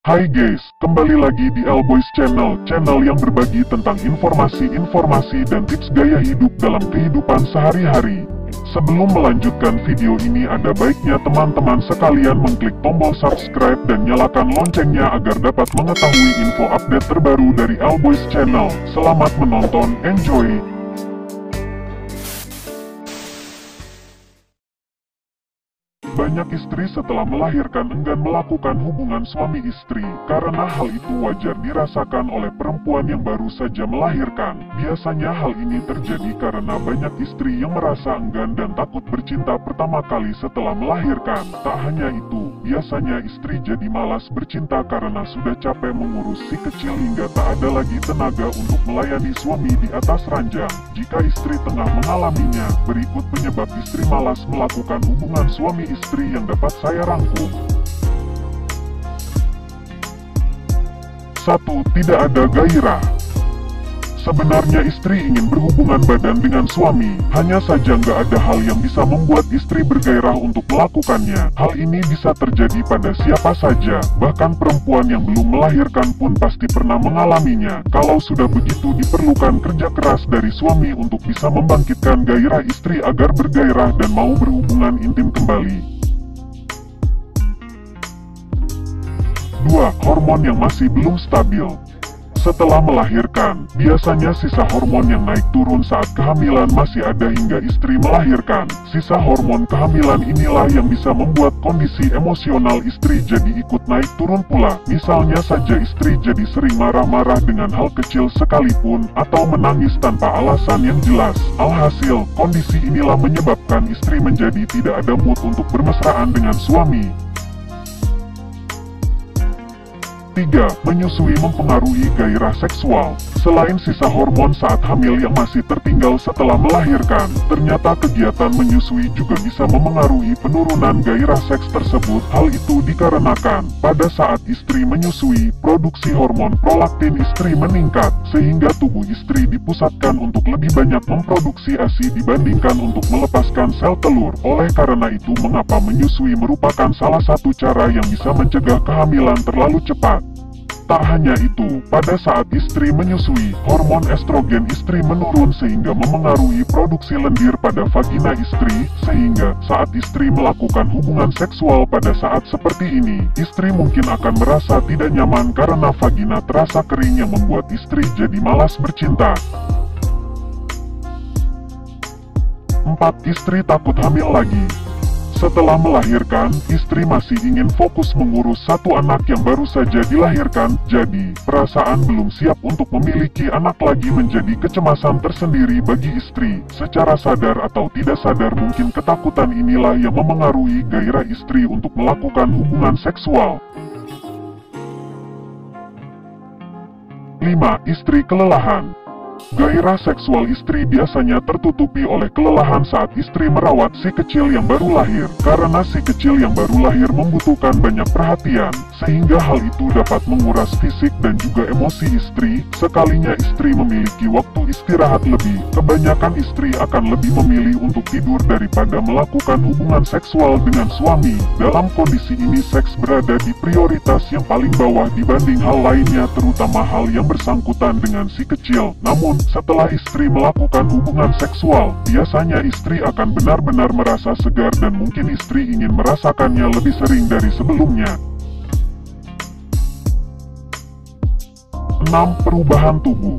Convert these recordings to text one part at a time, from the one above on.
Hai guys, kembali lagi di Alboys Channel, channel yang berbagi tentang informasi dan tips gaya hidup dalam kehidupan sehari-hari. Sebelum melanjutkan video ini, ada baiknya teman-teman sekalian mengklik tombol subscribe dan nyalakan loncengnya agar dapat mengetahui info update terbaru dari Alboys Channel. Selamat menonton, enjoy! Banyak istri setelah melahirkan enggan melakukan hubungan suami istri, karena hal itu wajar dirasakan oleh perempuan yang baru saja melahirkan. Biasanya hal ini terjadi karena banyak istri yang merasa enggan dan takut bercinta pertama kali setelah melahirkan. Tak hanya itu, biasanya istri jadi malas bercinta karena sudah capek mengurus si kecil hingga tak ada lagi tenaga untuk melayani suami di atas ranjang. Jika istri tengah mengalaminya, berikut penyebab istri malas melakukan hubungan suami istri yang dapat saya rangkum. 1. Tidak ada gairah. Sebenarnya istri ingin berhubungan badan dengan suami, hanya saja nggak ada hal yang bisa membuat istri bergairah untuk melakukannya. Hal ini bisa terjadi pada siapa saja, bahkan perempuan yang belum melahirkan pun pasti pernah mengalaminya. Kalau sudah begitu, diperlukan kerja keras dari suami untuk bisa membangkitkan gairah istri agar bergairah dan mau berhubungan intim kembali. 2. Hormon yang masih belum stabil. Setelah melahirkan, biasanya sisa hormon yang naik turun saat kehamilan masih ada hingga istri melahirkan. Sisa hormon kehamilan inilah yang bisa membuat kondisi emosional istri jadi ikut naik turun pula. Misalnya saja istri jadi sering marah-marah dengan hal kecil sekalipun, atau menangis tanpa alasan yang jelas. Alhasil, kondisi inilah menyebabkan istri menjadi tidak ada mood untuk bermesraan dengan suami. 3. Menyusui mempengaruhi gairah seksual. Selain sisa hormon saat hamil yang masih tertinggal setelah melahirkan, ternyata kegiatan menyusui juga bisa memengaruhi penurunan gairah seks tersebut. Hal itu dikarenakan pada saat istri menyusui, produksi hormon prolaktin istri meningkat, sehingga tubuh istri dipusatkan untuk lebih banyak memproduksi ASI dibandingkan untuk melepaskan sel telur. Oleh karena itu, mengapa menyusui merupakan salah satu cara yang bisa mencegah kehamilan terlalu cepat. Tak hanya itu, pada saat istri menyusui, hormon estrogen istri menurun sehingga memengaruhi produksi lendir pada vagina istri, sehingga saat istri melakukan hubungan seksual pada saat seperti ini, istri mungkin akan merasa tidak nyaman karena vagina terasa kering yang membuat istri jadi malas bercinta. 4. Istri takut hamil lagi. Setelah melahirkan, istri masih ingin fokus mengurus satu anak yang baru saja dilahirkan, jadi perasaan belum siap untuk memiliki anak lagi menjadi kecemasan tersendiri bagi istri. Secara sadar atau tidak sadar, mungkin ketakutan inilah yang memengaruhi gairah istri untuk melakukan hubungan seksual. 5. Istri kelelahan. Gairah seksual istri biasanya tertutupi oleh kelelahan saat istri merawat si kecil yang baru lahir. Karena si kecil yang baru lahir membutuhkan banyak perhatian, sehingga hal itu dapat menguras fisik dan juga emosi istri. Sekalinya istri memiliki waktu istirahat lebih, kebanyakan istri akan lebih memilih untuk tidur daripada melakukan hubungan seksual dengan suami. Dalam kondisi ini, seks berada di prioritas yang paling bawah dibanding hal lainnya, terutama hal yang bersangkutan dengan si kecil. Namun, setelah istri melakukan hubungan seksual, biasanya istri akan benar-benar merasa segar dan mungkin istri ingin merasakannya lebih sering dari sebelumnya. 6. Perubahan tubuh.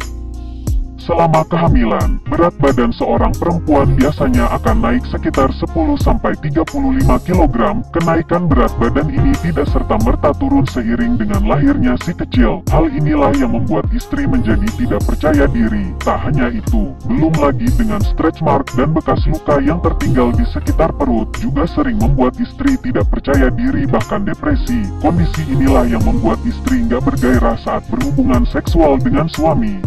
Selama kehamilan, berat badan seorang perempuan biasanya akan naik sekitar 10-35 kg. Kenaikan berat badan ini tidak serta-merta turun seiring dengan lahirnya si kecil. Hal inilah yang membuat istri menjadi tidak percaya diri. Tak hanya itu, belum lagi dengan stretch mark dan bekas luka yang tertinggal di sekitar perut, juga sering membuat istri tidak percaya diri bahkan depresi. Kondisi inilah yang membuat istri nggak bergairah saat berhubungan seksual dengan suami.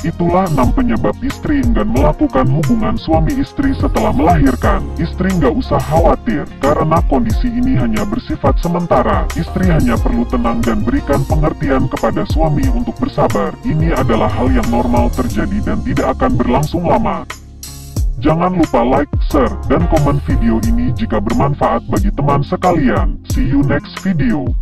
Itulah 6 penyebab istri enggan melakukan hubungan suami istri setelah melahirkan. Istri nggak usah khawatir, karena kondisi ini hanya bersifat sementara. Istri hanya perlu tenang dan berikan pengertian kepada suami untuk bersabar. Ini adalah hal yang normal terjadi dan tidak akan berlangsung lama. Jangan lupa like, share, dan komen video ini jika bermanfaat bagi teman sekalian. See you next video.